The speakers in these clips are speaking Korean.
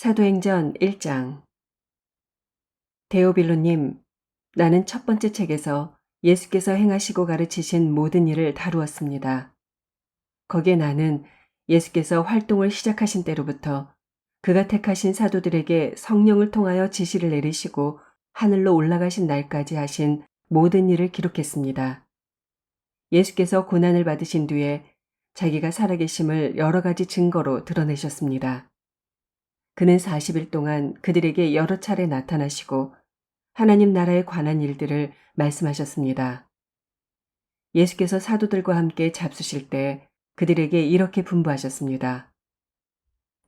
사도행전 1장. 데오빌로님, 나는 첫 번째 책에서 예수께서 행하시고 가르치신 모든 일을 다루었습니다. 거기에 나는 예수께서 활동을 시작하신 때로부터 그가 택하신 사도들에게 성령을 통하여 지시를 내리시고 하늘로 올라가신 날까지 하신 모든 일을 기록했습니다. 예수께서 고난을 받으신 뒤에 자기가 살아계심을 여러 가지 증거로 드러내셨습니다. 그는 40일 동안 그들에게 여러 차례 나타나시고 하나님 나라에 관한 일들을 말씀하셨습니다. 예수께서 사도들과 함께 잡수실 때 그들에게 이렇게 분부하셨습니다.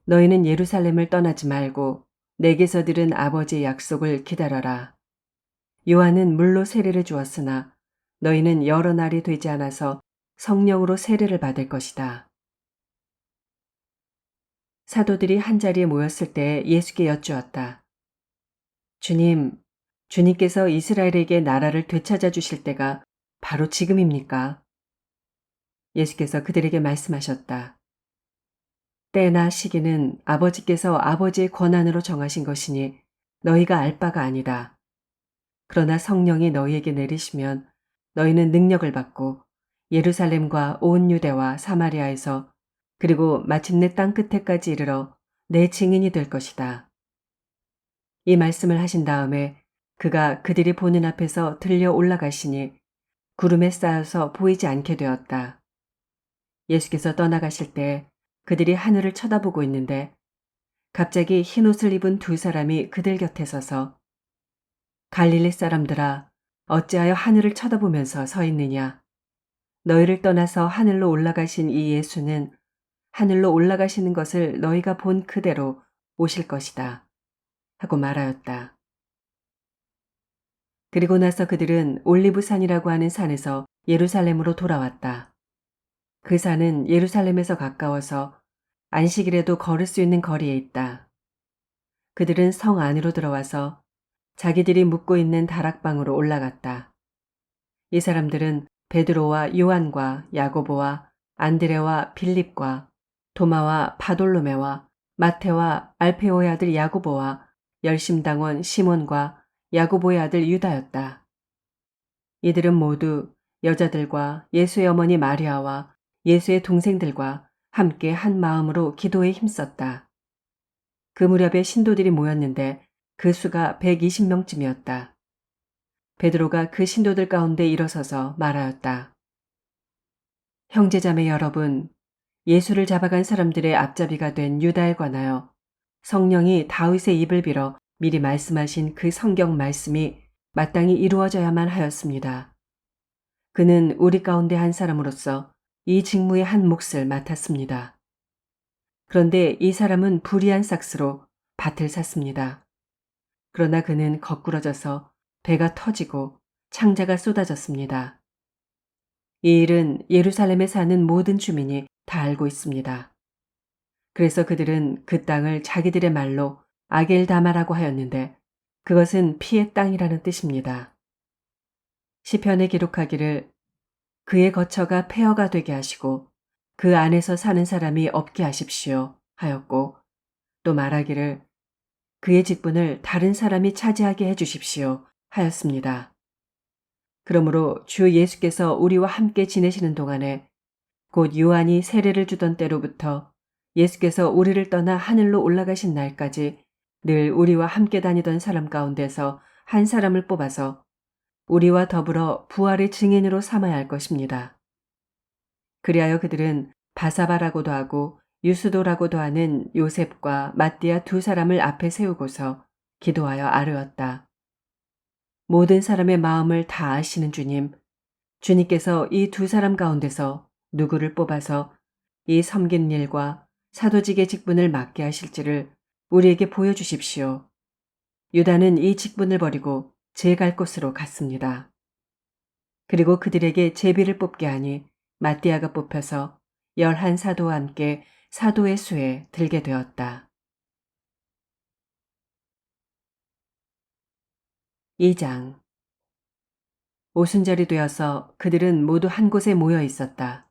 너희는 예루살렘을 떠나지 말고 내게서 들은 아버지의 약속을 기다려라. 요한은 물로 세례를 주었으나 너희는 여러 날이 되지 않아서 성령으로 세례를 받을 것이다. 사도들이 한자리에 모였을 때 예수께 여쭈었다. 주님께서 이스라엘에게 나라를 되찾아 주실 때가 바로 지금입니까? 예수께서 그들에게 말씀하셨다. 때나 시기는 아버지께서 아버지의 권한으로 정하신 것이니 너희가 알 바가 아니다. 그러나 성령이 너희에게 내리시면 너희는 능력을 받고 예루살렘과 온 유대와 사마리아에서 그리고 마침내 땅 끝에까지 이르러 내 증인이 될 것이다. 이 말씀을 하신 다음에 그가 그들이 보는 앞에서 들려 올라가시니 구름에 쌓여서 보이지 않게 되었다. 예수께서 떠나가실 때 그들이 하늘을 쳐다보고 있는데 갑자기 흰옷을 입은 두 사람이 그들 곁에 서서 갈릴리 사람들아 어찌하여 하늘을 쳐다보면서 서 있느냐. 너희를 떠나서 하늘로 올라가신 이 예수는 하늘로 올라가시는 것을 너희가 본 그대로 오실 것이다. 하고 말하였다. 그리고 나서 그들은 올리브산이라고 하는 산에서 예루살렘으로 돌아왔다. 그 산은 예루살렘에서 가까워서 안식일에도 걸을 수 있는 거리에 있다. 그들은 성 안으로 들어와서 자기들이 묵고 있는 다락방으로 올라갔다. 이 사람들은 베드로와 요한과 야고보와 안드레와 빌립과 도마와 바돌로메와 마테와 알페오의 아들 야고보와 열심당원 시몬과 야고보의 아들 유다였다. 이들은 모두 여자들과 예수의 어머니 마리아와 예수의 동생들과 함께 한 마음으로 기도에 힘썼다. 그 무렵에 신도들이 모였는데 그 수가 120명쯤이었다. 베드로가 그 신도들 가운데 일어서서 말하였다. 형제자매 여러분, 예수를 잡아간 사람들의 앞잡이가 된 유다에 관하여 성령이 다윗의 입을 빌어 미리 말씀하신 그 성경 말씀이 마땅히 이루어져야만 하였습니다. 그는 우리 가운데 한 사람으로서 이 직무의 한 몫을 맡았습니다. 그런데 이 사람은 불의한 삭스로 밭을 샀습니다. 그러나 그는 거꾸러져서 배가 터지고 창자가 쏟아졌습니다. 이 일은 예루살렘에 사는 모든 주민이 다 알고 있습니다. 그래서 그들은 그 땅을 자기들의 말로 아겔다마라고 하였는데 그것은 피의 땅이라는 뜻입니다. 시편에 기록하기를 그의 거처가 폐허가 되게 하시고 그 안에서 사는 사람이 없게 하십시오 하였고 또 말하기를 그의 직분을 다른 사람이 차지하게 해주십시오 하였습니다. 그러므로 주 예수께서 우리와 함께 지내시는 동안에 곧 요한이 세례를 주던 때로부터 예수께서 우리를 떠나 하늘로 올라가신 날까지 늘 우리와 함께 다니던 사람 가운데서 한 사람을 뽑아서 우리와 더불어 부활의 증인으로 삼아야 할 것입니다. 그리하여 그들은 바사바라고도 하고 유스도라고도 하는 요셉과 mat디아 두 사람을 앞에 세우고서 기도하여 아뢰었다. 모든 사람의 마음을 다 아시는 주님께서 이 두 사람 가운데서 누구를 뽑아서 이 섬기는 일과 사도직의 직분을 맡게 하실지를 우리에게 보여주십시오. 유다는 이 직분을 버리고 제 갈 곳으로 갔습니다. 그리고 그들에게 제비를 뽑게 하니 mat디아가 뽑혀서 11 사도와 함께 사도의 수에 들게 되었다. 2장. 오순절이 되어서 그들은 모두 한 곳에 모여 있었다.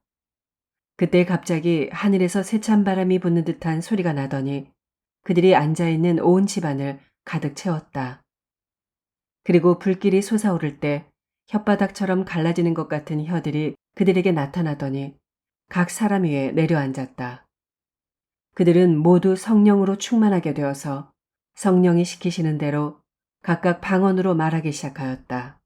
그때 갑자기 하늘에서 세찬 바람이 부는 듯한 소리가 나더니 그들이 앉아있는 온 집안을 가득 채웠다. 그리고 불길이 솟아오를 때 혓바닥처럼 갈라지는 것 같은 혀들이 그들에게 나타나더니 각 사람 위에 내려앉았다. 그들은 모두 성령으로 충만하게 되어서 성령이 시키시는 대로 각각 방언으로 말하기 시작하였다.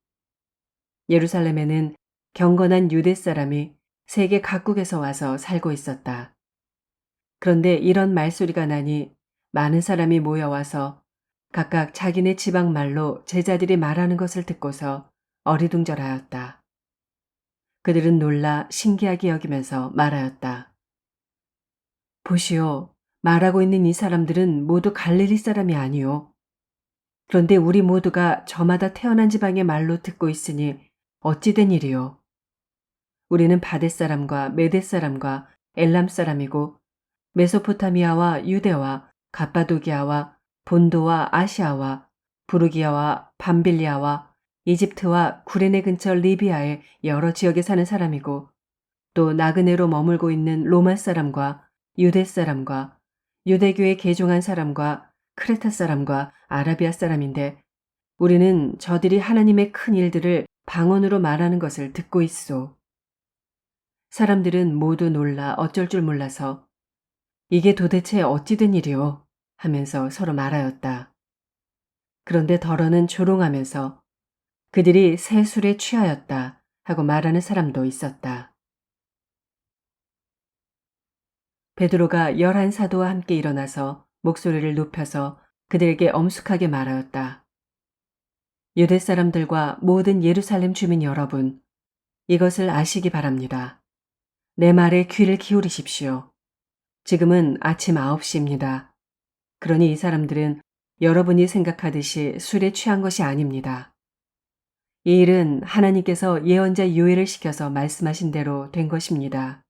예루살렘에는 경건한 유대 사람이 세계 각국에서 와서 살고 있었다. 그런데 이런 말소리가 나니 많은 사람이 모여와서 각각 자기네 지방 말로 제자들이 말하는 것을 듣고서 어리둥절하였다. 그들은 놀라 신기하게 여기면서 말하였다. 보시오, 말하고 있는 이 사람들은 모두 갈릴리 사람이 아니오. 그런데 우리 모두가 저마다 태어난 지방의 말로 듣고 있으니 어찌 된 일이오. 우리는 바데 사람과 메데 사람과 엘람 사람이고 메소포타미아와 유대와 갑바도기아와 본도와 아시아와 부르기아와 밤빌리아와 이집트와 구레네 근처 리비아의 여러 지역에 사는 사람이고 또 나그네로 머물고 있는 로마 사람과 유대 사람과 유대교에 개종한 사람과 크레타 사람과 아라비아 사람인데 우리는 저들이 하나님의 큰 일들을 방언으로 말하는 것을 듣고 있소. 사람들은 모두 놀라 어쩔 줄 몰라서 이게 도대체 어찌 된 일이오 하면서 서로 말하였다. 그런데 더러는 조롱하면서 그들이 새 술에 취하였다 하고 말하는 사람도 있었다. 베드로가 11사도와 함께 일어나서 목소리를 높여서 그들에게 엄숙하게 말하였다. 유대 사람들과 모든 예루살렘 주민 여러분, 이것을 아시기 바랍니다. 내 말에 귀를 기울이십시오. 지금은 아침 9시입니다. 그러니 이 사람들은 여러분이 생각하듯이 술에 취한 것이 아닙니다. 이 일은 하나님께서 예언자 요엘을 시켜서 말씀하신 대로 된 것입니다.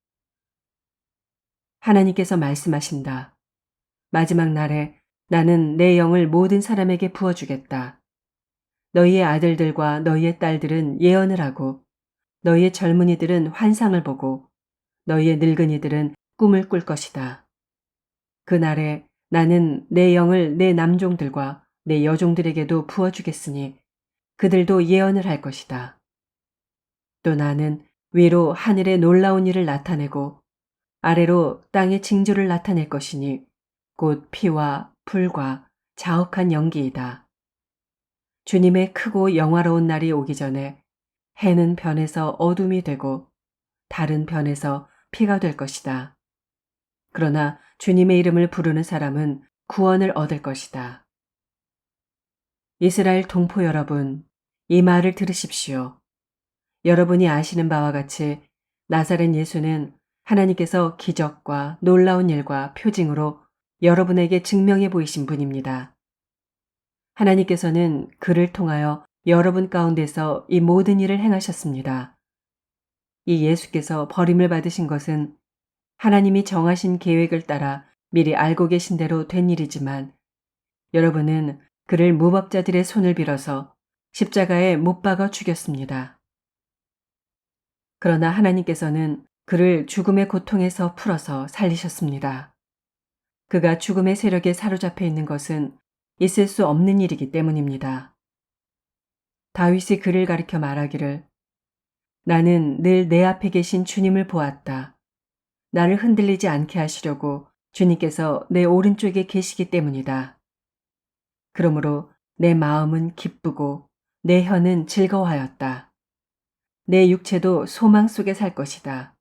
하나님께서 말씀하신다. 마지막 날에 나는 내 영을 모든 사람에게 부어주겠다. 너희의 아들들과 너희의 딸들은 예언을 하고 너희의 젊은이들은 환상을 보고 너희의 늙은이들은 꿈을 꿀 것이다. 그날에 나는 내 영을 내 남종들과 내 여종들에게도 부어주겠으니 그들도 예언을 할 것이다. 또 나는 위로 하늘에 놀라운 일을 나타내고 아래로 땅의 징조를 나타낼 것이니 곧 피와 불과 자욱한 연기이다. 주님의 크고 영화로운 날이 오기 전에 해는 변해서 어둠이 되고 달은 변해서 피가 될 것이다. 그러나 주님의 이름을 부르는 사람은 구원을 얻을 것이다. 이스라엘 동포 여러분, 이 말을 들으십시오. 여러분이 아시는 바와 같이 나사렛 예수는 하나님께서 기적과 놀라운 일과 표징으로 여러분에게 증명해 보이신 분입니다. 하나님께서는 그를 통하여 여러분 가운데서 이 모든 일을 행하셨습니다. 이 예수께서 버림을 받으신 것은 하나님이 정하신 계획을 따라 미리 알고 계신 대로 된 일이지만 여러분은 그를 무법자들의 손을 빌어서 십자가에 못 박아 죽였습니다. 그러나 하나님께서는 그를 죽음의 고통에서 풀어서 살리셨습니다. 그가 죽음의 세력에 사로잡혀 있는 것은 있을 수 없는 일이기 때문입니다. 다윗이 그를 가리켜 말하기를 나는 늘 내 앞에 계신 주님을 보았다. 나를 흔들리지 않게 하시려고 주님께서 내 오른쪽에 계시기 때문이다. 그러므로 내 마음은 기쁘고 내 혀는 즐거워하였다. 내 육체도 소망 속에 살 것이다.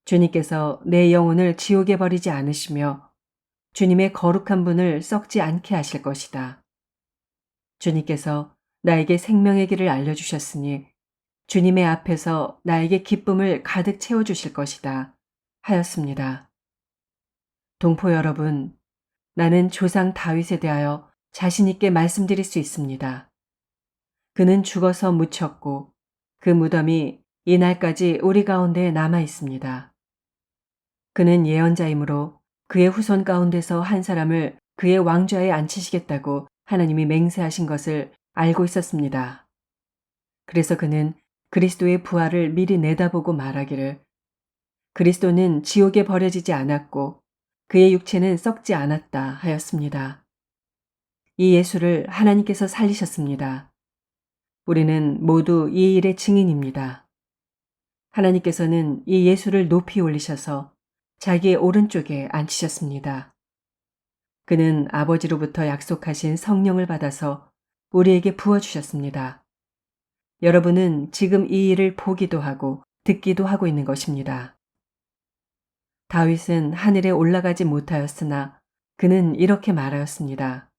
주님께서 내 영혼을 지옥에 버리지 않으시며 주님의 거룩한 분을 썩지 않게 하실 것이다. 주님께서 나에게 생명의 길을 알려주셨으니 주님의 앞에서 나에게 기쁨을 가득 채워주실 것이다. 하였습니다. 동포 여러분, 나는 조상 다윗에 대하여 자신있게 말씀드릴 수 있습니다. 그는 죽어서 묻혔고 그 무덤이 이날까지 우리 가운데 남아 있습니다. 그는 예언자이므로 그의 후손 가운데서 한 사람을 그의 왕좌에 앉히시겠다고 하나님이 맹세하신 것을 알고 있었습니다. 그래서 그는 그리스도의 부활을 미리 내다보고 말하기를 그리스도는 지옥에 버려지지 않았고 그의 육체는 썩지 않았다 하였습니다. 이 예수를 하나님께서 살리셨습니다. 우리는 모두 이 일의 증인입니다. 하나님께서는 이 예수를 높이 올리셔서 자기의 오른쪽에 앉히셨습니다. 그는 아버지로부터 약속하신 성령을 받아서 우리에게 부어주셨습니다. 여러분은 지금 이 일을 보기도 하고 듣기도 하고 있는 것입니다. 다윗은 하늘에 올라가지 못하였으나 그는 이렇게 말하였습니다.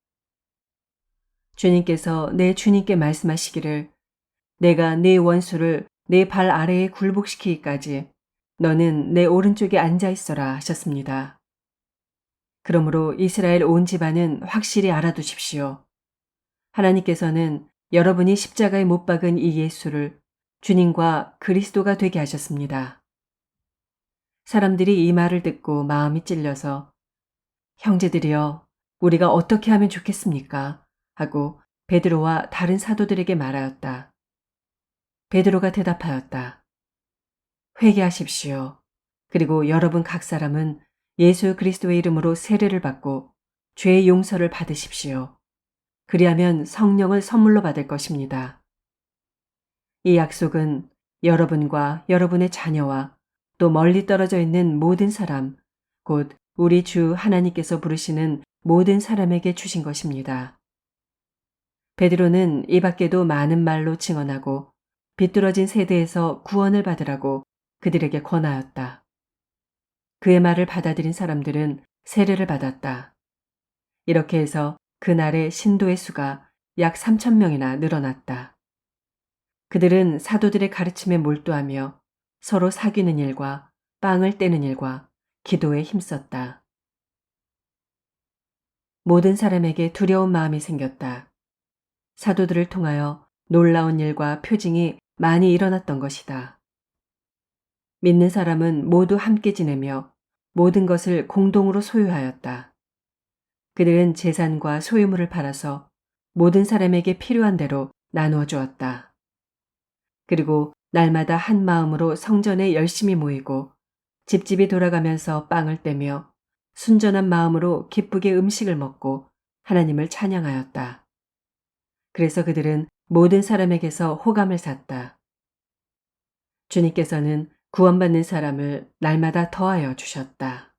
주님께서 내 주님께 말씀하시기를 내가 네 원수를 내 발 아래에 굴복시키기까지 너는 내 오른쪽에 앉아 있어라 하셨습니다. 그러므로 이스라엘 온 집안은 확실히 알아두십시오. 하나님께서는 여러분이 십자가에 못 박은 이 예수를 주님과 그리스도가 되게 하셨습니다. 사람들이 이 말을 듣고 마음이 찔려서 형제들이여 우리가 어떻게 하면 좋겠습니까? 하고 베드로와 다른 사도들에게 말하였다. 베드로가 대답하였다. 회개하십시오. 그리고 여러분 각 사람은 예수 그리스도의 이름으로 세례를 받고 죄의 용서를 받으십시오. 그리하면 성령을 선물로 받을 것입니다. 이 약속은 여러분과 여러분의 자녀와 또 멀리 떨어져 있는 모든 사람, 곧 우리 주 하나님께서 부르시는 모든 사람에게 주신 것입니다. 베드로는 이 밖에도 많은 말로 증언하고 비뚤어진 세대에서 구원을 받으라고 그들에게 권하였다. 그의 말을 받아들인 사람들은 세례를 받았다. 이렇게 해서 그날의 신도의 수가 약 3,000명이나 늘어났다. 그들은 사도들의 가르침에 몰두하며 서로 사귀는 일과 빵을 떼는 일과 기도에 힘썼다. 모든 사람에게 두려운 마음이 생겼다. 사도들을 통하여 놀라운 일과 표징이 많이 일어났던 것이다. 믿는 사람은 모두 함께 지내며 모든 것을 공동으로 소유하였다. 그들은 재산과 소유물을 팔아서 모든 사람에게 필요한 대로 나누어 주었다. 그리고 날마다 한 마음으로 성전에 열심히 모이고 집집이 돌아가면서 빵을 떼며 순전한 마음으로 기쁘게 음식을 먹고 하나님을 찬양하였다. 그래서 그들은 모든 사람에게서 호감을 샀다. 주님께서는 구원받는 사람을 날마다 더하여 주셨다.